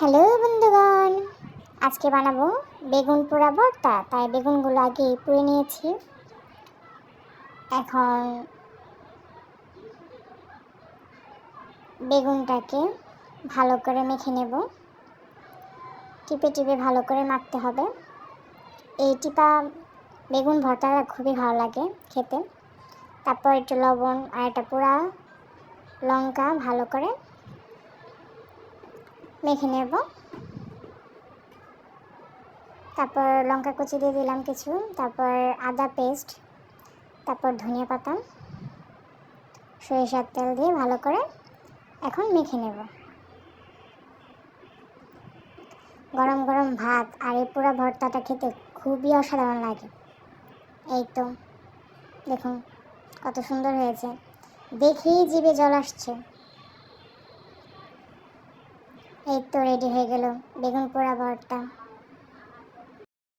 Hello বন্ধুগণ, আজকে বানাবো বেগুন পোড়া ভর্তা। তাই বেগুনগুলো আগে পুড়ে নিয়েছি। এখন বেগুনটাকে ভালো করে মেখে নেব। টিপে টিপে ভালো করে মাখতে হবে। এই টিপা বেগুন ভর্তাটা খুবই ভালো লাগে খেতে। তারপর একটু লবণ আর একটা পোড়া লঙ্কা ভালো করে মেখে নেব। তারপর লঙ্কা কুচি দিয়ে দিলাম কিছু, তারপর আদা পেস্ট, তারপর ধনিয়া পাতা, সরিষার তেল দিয়ে ভালো করে এখন মেখে নেব। গরম গরম ভাত আর এই পোড়া ভর্তাটা খেতে খুবই অসাধারণ লাগে। এই তো দেখুন কত সুন্দর হয়েছে, দেখেই জিভে জল আসছে। এই তো রেডি হয়ে গেল বেগুন পোড়া ভর্তা।